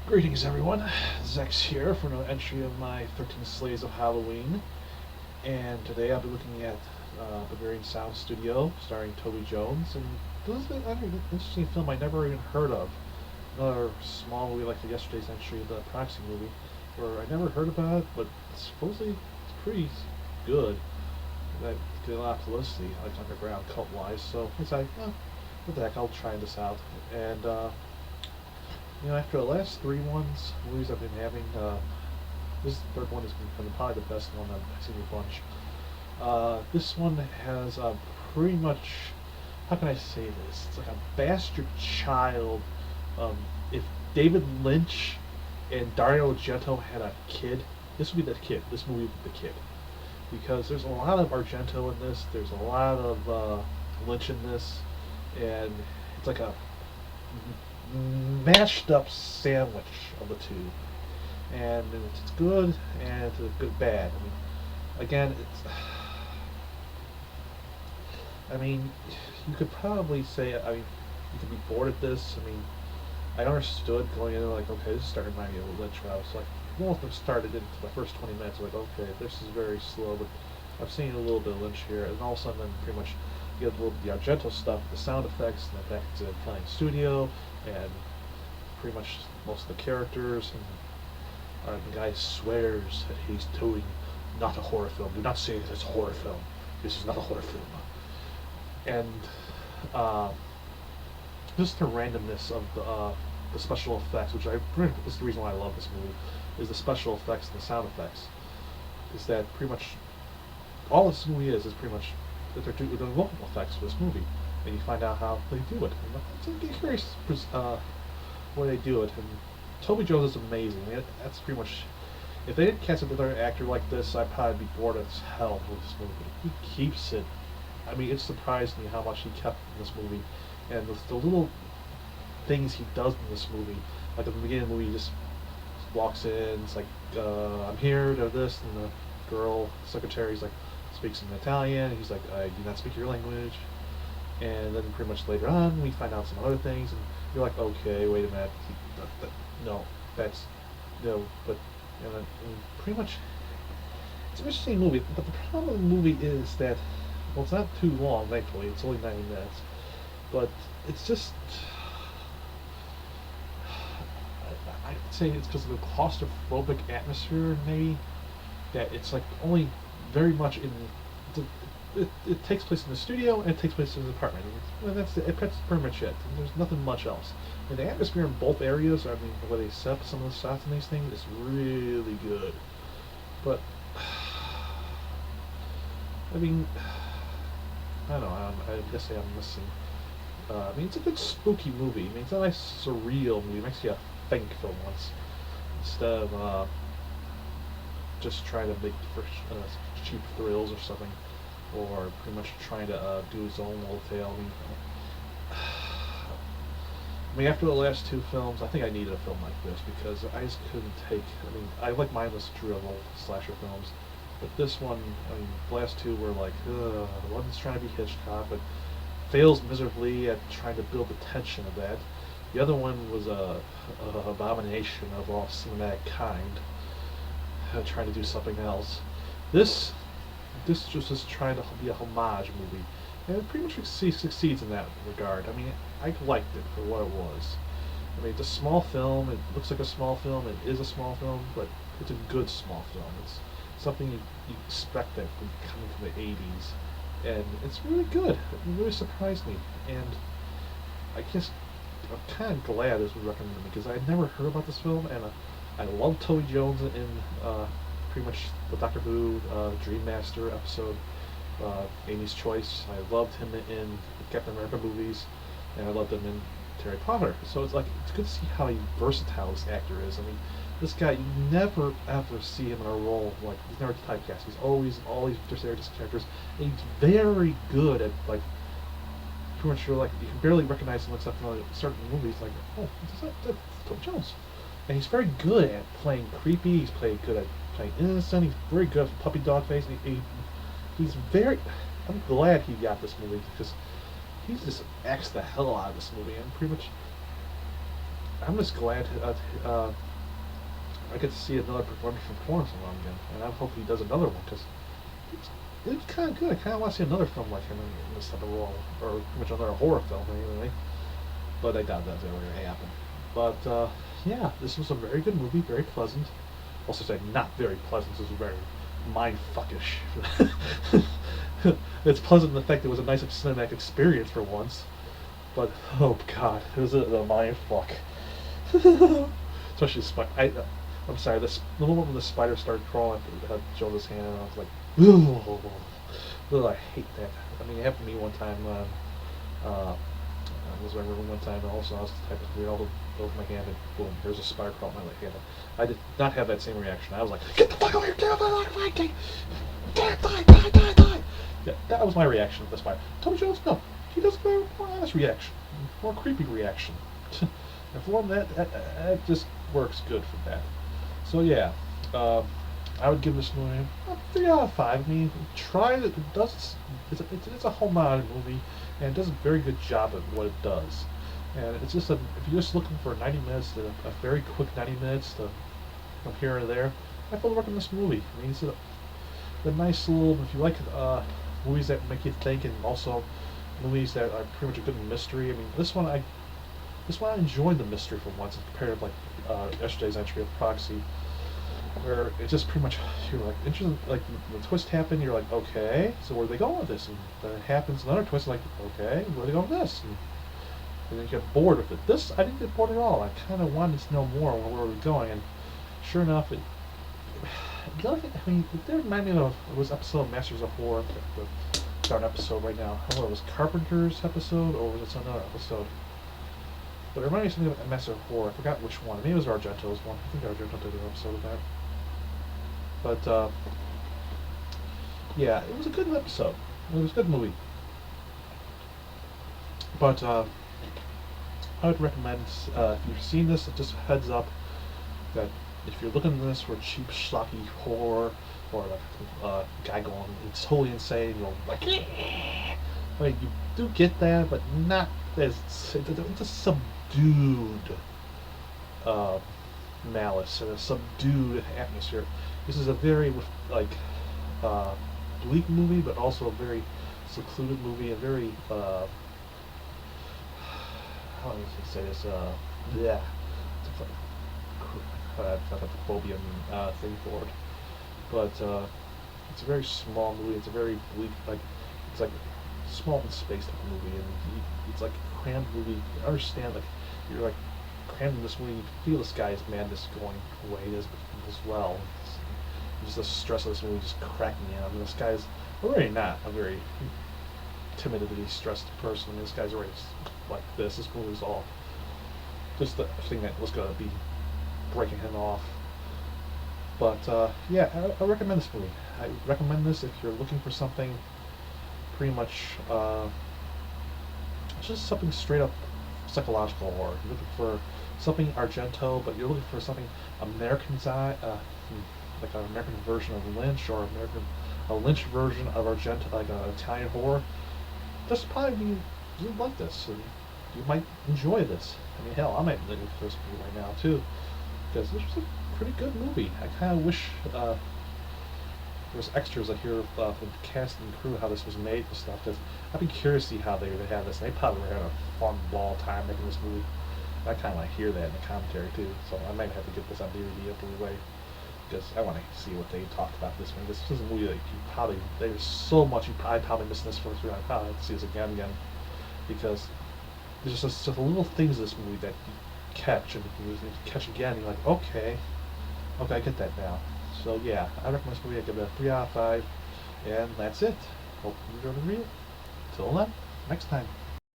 Greetings everyone, Zex here for another entry of my 13 Slays of Halloween, and today I'll be looking at Berberian Sound Studio, starring Toby Jones, and this is an interesting film I never even heard of. Another small movie like yesterday's entry, the Proxy movie, where I never heard about it, but supposedly it's pretty good. That get a lot of publicity, like underground cult-wise, so it's like, what the heck, I'll try this out. And after the last movies I've been having, this third one has been probably the best one I've seen a bunch. This one has pretty much, how can I say this? It's like a bastard child. If David Lynch and Dario Argento had a kid, this would be the kid. This movie would be the kid. Because there's a lot of Argento in this, there's a lot of Lynch in this, and it's like a mashed up sandwich of the two, and it's good and it's a good bad. I mean, again, I mean, you could probably say, I mean, you could be bored at this. I mean, I understood going in like, okay, this is starting reminding me of Lynch. When I was like, most of them started into the first 20 minutes, like, okay, this is very slow, but I've seen a little bit of Lynch here, and all of a sudden, then pretty much you get a little bit of the Argento stuff, the sound effects, and then back to the Italian studio, and pretty much most of the characters, and the guy swears that he's doing not a horror film. Do not say it's a horror film. This is not a horror film. And just the randomness of the special effects, which is the reason why I love this movie, is the special effects and the sound effects. Is that pretty much all this movie is pretty much that they're doing vocal effects for this movie, and you find out how they do it. And I'm curious way they do it. And Toby Jones is amazing. I mean, that's pretty much. If they didn't cast another actor like this, I'd probably be bored as hell with this movie. But he keeps it. I mean, it surprised me how much he kept in this movie, and the little things he does in this movie. Like at the beginning of the movie, he just walks in. It's like, I'm here to this, and the girl secretary's like speaks in Italian. And he's like, I do not speak your language. And then pretty much later on, we find out some other things, and you're like, okay, wait a minute, no, that's no, but and pretty much, it's an interesting movie. But the problem with the movie is that, well, it's not too long. Thankfully, it's only 90 minutes, but it's just, I'd say it's because of the claustrophobic atmosphere, maybe, that it's like only very much in the, it takes place in the studio and it takes place in his apartment. That's pretty much it. There's nothing much else. And the atmosphere in both areas, I mean, the way they set up some of the shots in these things is really good. But, I mean, I don't know, I guess I'm missing. I mean, it's a good spooky movie. I mean, it's a nice surreal movie. It makes you think for once. Instead of just trying to make cheap thrills or something, or pretty much trying to do his own little tale. I mean, after the last two films, I think I needed a film like this because I just couldn't take. I mean, I like mindless drivel slasher films, but this one, I mean, the last two were like, one's trying to be Hitchcock, but fails miserably at trying to build the tension of that. The other one was a abomination of all cinematic kind, trying to do something else. This just is trying to be a homage movie, and it pretty much succeeds in that regard. I mean, I liked it for what it was. I mean, it's a small film. It looks like a small film. It is a small film, but it's a good small film. It's something you expect that from coming from the '80s, and it's really good. It really surprised me, and I guess I'm kind of glad this was recommended because I had never heard about this film, and I love Toby Jones in pretty much the Doctor Who Dream Master episode, Amy's Choice. I loved him in the Captain America movies, and I loved him in Harry Potter. So it's like, it's good to see how versatile this actor is. I mean, this guy, you never ever see him in a role like, he's never typecast. He's always in all these various characters, and he's very good at, like, pretty much you're like, you can barely recognize him except in certain movies, like, oh, that's Toby Jones. And he's very good at playing creepy. He's good at playing innocent. He's very good at puppy dog face. He's very. I'm glad he got this movie because he just acts the hell out of this movie, and pretty much I'm just glad I get to see another wonderful performance from him again, and I hope he does another one because it's kind of good. I kind of want to see another film like him in this type of role, or pretty much another horror film anyway. But I doubt that's ever going to happen. But yeah, this was a very good movie, very pleasant. Also, say not very pleasant. This was very mind fuckish. It's pleasant in the fact that it was a nice cinematic experience for once. But oh god, it was a mind fuck. Especially I'm sorry. The moment when the spider started crawling up Jonah's hand, and I was like, "Ooh, ugh, I hate that." I mean, it happened to me one time. I was in my room one time, and also I was typing through all over my hand, and boom, there's a spider crawling my hand. I did not have that same reaction. I was like, "Get the fuck over here! Get the fuck over here! Die!" Yeah, that was my reaction to the spider. Tommy Jones, no, he does a more honest reaction, more creepy reaction. And for him, that just works good for that. So yeah, I would give this movie a 3 out of 5. I mean, try it. It does. It's a homage movie, and it does a very good job at what it does. And it's just if you're just looking for 90 minutes, a very quick 90 minutes to from here or there, I feel recommend this movie. I mean, it's a nice little. If you like movies that make you think, and also movies that are pretty much a good mystery. I mean, this one I enjoyed the mystery for once compared to like yesterday's entry of Proxy, where it's just pretty much you're like interested, like the twist happened, you're like, okay, so where are they going with this? And then it happens another twist, like, okay, where are they going with this? And then you get bored with it. This I didn't get bored at all. I kind of wanted to know more where we're going, and sure enough, the other thing, I mean, it did remind me of it was episode of Masters of Horror. Got an episode right now. I don't know, it was Carpenter's episode or was it some other episode? But it reminded me something of Master of Horror. I forgot which one. Maybe it was Argento's one. I think Argento did an episode of that. But yeah, it was a good episode. It was a good movie. But I would recommend if you've seen this, just a heads up that if you're looking at this for cheap, schlocky horror or like a guy going it's totally insane, you'll like. I mean, you do get that, but not as it's a subdued malice and a subdued atmosphere. This is a very like bleak movie, but also a very secluded movie, a very how do I say this? Yeah, I've got the phobia thing for it, but it's a very small movie. It's a very bleak, like it's like small in space type of movie, and it's like a crammed movie. You understand, like you're like crammed in this movie. You feel this guy's madness going away as well. Just the stress of this movie just cracking me out. I mean, this guy's already not a very timidly stressed person. I mean, this guy's already like this. This movie's all just the thing that was going to be breaking him off. But yeah, I recommend this movie. I recommend this if you're looking for something pretty much just something straight up psychological horror. You're looking for something Argento, but you're looking for something Americanized, like an American version of Lynch, or a Lynch version of Argento, like an Italian horror. This probably you'd like this. And you might enjoy this. I mean, hell, I might look at this movie right now too, because this was a pretty good movie. I kind of wish there was extras I hear from the cast and crew how this was made and stuff. Because I'd be curious to see how they would have this. And they probably had a fun ball time making this movie. And I kind of want to hear that in the commentary too. So I might have to get this on DVD or Blu-ray, because I want to see what they talked about this movie. This is a movie that there's so much I probably missed this first movie. I probably have to see this again, because there's just little things in this movie that you catch, and you catch again, and you're like, okay, I get that now. So yeah, I recommend this movie. I give it a 3 out of 5, and that's it. Hope you enjoyed the review. Till then, next time.